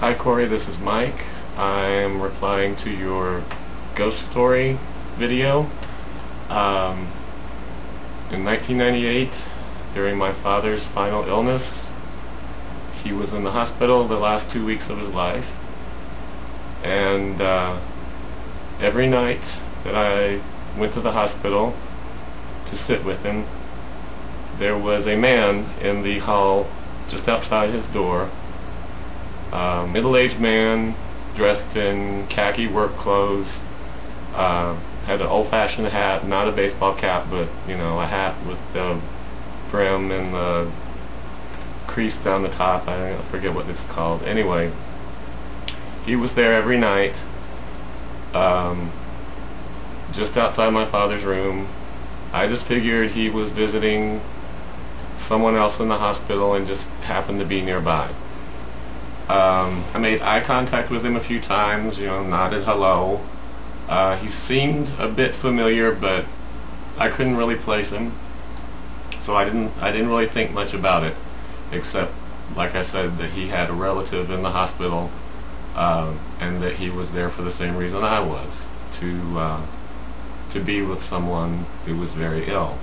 Hi Corey, this is Mike. I'm replying to your ghost story video. In 1998, during my father's final illness, he was in the hospital the last 2 weeks of his life, and every night that I went to the hospital to sit with him, there was a man in the hall just outside his door, middle-aged man dressed in khaki work clothes, had an old-fashioned hat, not a baseball cap, but a hat with the brim and the crease down the top. I forget what it's called. Anyway, he was there every night, just outside my father's room. I just figured he was visiting someone else in the hospital and just happened to be nearby. I made eye contact with him a few times, nodded hello. He seemed a bit familiar, but I couldn't really place him, so I didn't really think much about it, except, like I said, that he had a relative in the hospital, and that he was there for the same reason I was, to be with someone who was very ill.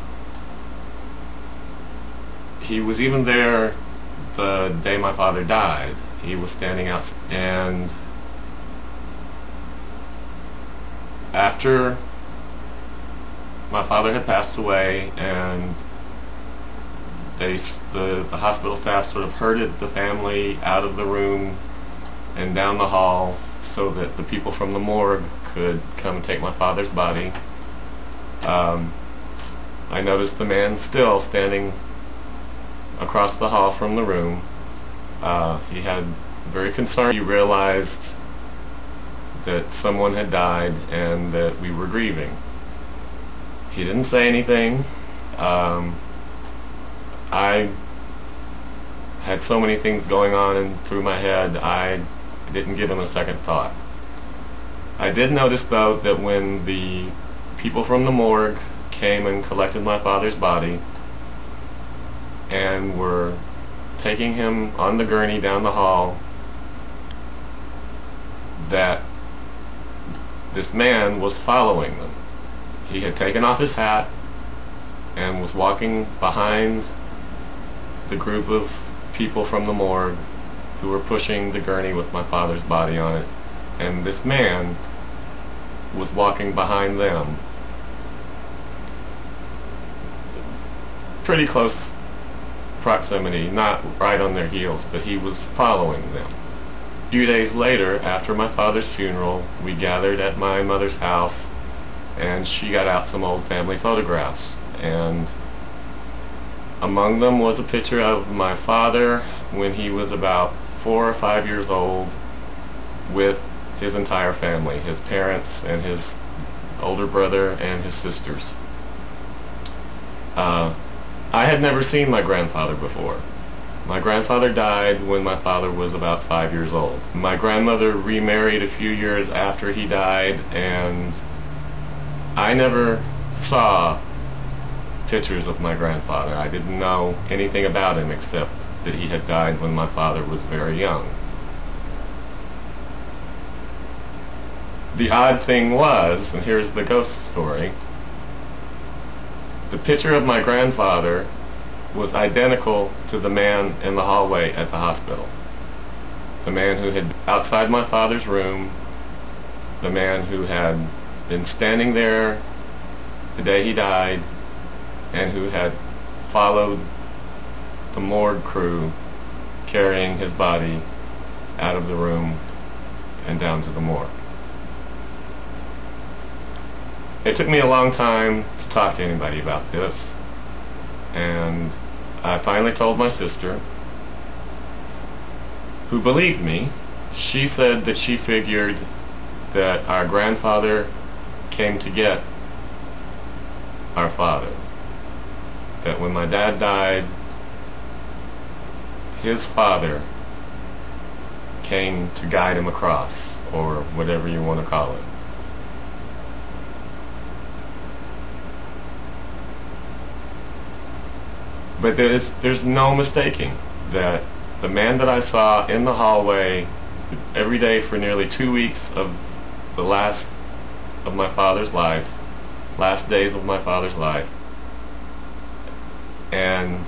He was even there the day my father died. He was standing outside, and after my father had passed away, and the hospital staff sort of herded the family out of the room and down the hall so that the people from the morgue could come and take my father's body, I noticed the man still standing across the hall from the room. He had very concerned. He realized that someone had died and that we were grieving. He didn't say anything. I had so many things going on through my head, I didn't give him a second thought. I did notice, though, that when the people from the morgue came and collected my father's body and were taking him on the gurney down the hall, that this man was following them. He had taken off his hat and was walking behind the group of people from the morgue who were pushing the gurney with my father's body on it, and this man was walking behind them, pretty close proximity, not right on their heels, but he was following them. A few days later, after my father's funeral, we gathered at my mother's house, and she got out some old family photographs, and among them was a picture of my father when he was about 4 or 5 years old, with his entire family, his parents and his older brother and his sisters. I had never seen my grandfather before. My grandfather died when my father was about 5 years old. My grandmother remarried a few years after he died, and I never saw pictures of my grandfather. I didn't know anything about him except that he had died when my father was very young. The odd thing was, and here's the ghost story, the picture of my grandfather was identical to the man in the hallway at the hospital. The man who had outside my father's room, the man who had been standing there the day he died, and who had followed the morgue crew carrying his body out of the room and down to the morgue. It took me a long time to talk to anybody about this, and I finally told my sister, who believed me. She said that she figured that our grandfather came to get our father. That when my dad died, his father came to guide him across, or whatever you want to call it. But there's no mistaking that the man that I saw in the hallway every day for nearly 2 weeks of the last of my father's life, last days of my father's life. And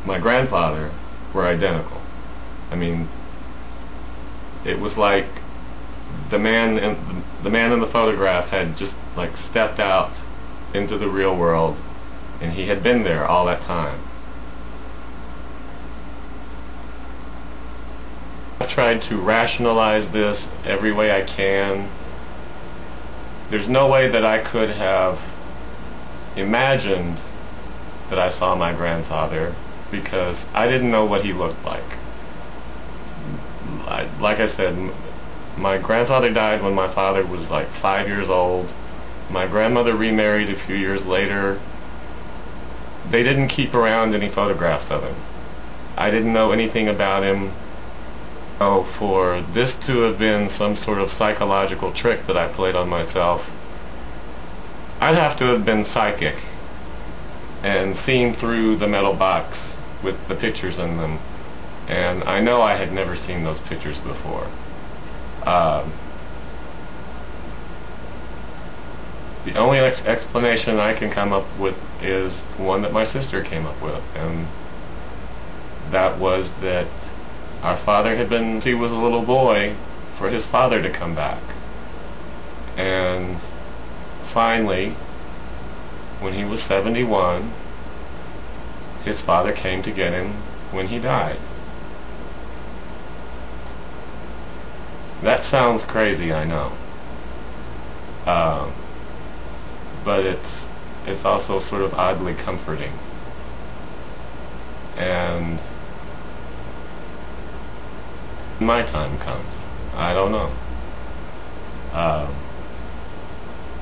my grandfather were identical. I mean, it was like the man in the photograph had just like stepped out into the real world, and he had been there all that time. I've tried to rationalize this every way I can. There's no way that I could have imagined that I saw my grandfather, because I didn't know what he looked like. Like I said, my grandfather died when my father was like 5 years old. My grandmother remarried a few years later. They didn't keep around any photographs of him. I didn't know anything about him. So for this to have been some sort of psychological trick that I played on myself, I'd have to have been psychic and seen through the metal box with the pictures in them. And I know I had never seen those pictures before. The only explanation I can come up with is one that my sister came up with, and that was that our father had been, he was a little boy, for his father to come back. And finally, when he was 71, his father came to get him when he died. That sounds crazy, I know. But it's also sort of oddly comforting. And my time comes. I don't know.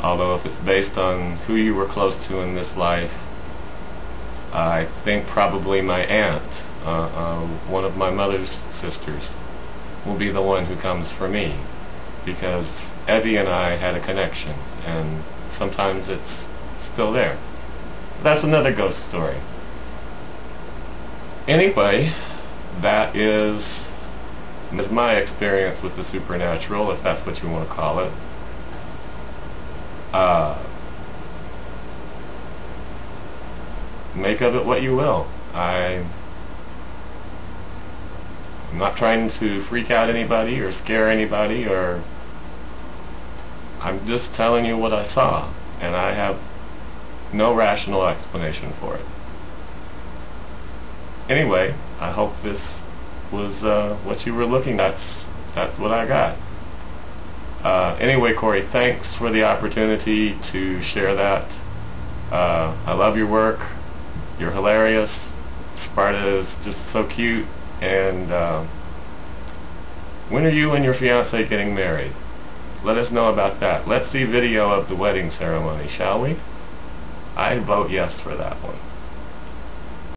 Although if it's based on who you were close to in this life, I think probably my aunt, one of my mother's sisters, will be the one who comes for me, because Evie and I had a connection, and sometimes it's still there. That's another ghost story. Anyway, that is my experience with the supernatural, if that's what you want to call it. Make of it what you will. I'm not trying to freak out anybody or scare anybody, or I'm just telling you what I saw, and I have no rational explanation for it. Anyway, I hope this was what you were looking at. That's what I got. Anyway, Corey, thanks for the opportunity to share that. I love your work. You're hilarious. Sparta is just so cute. And when are you and your fiance getting married? Let us know about that. Let's see video of the wedding ceremony, shall we? I vote yes for that one.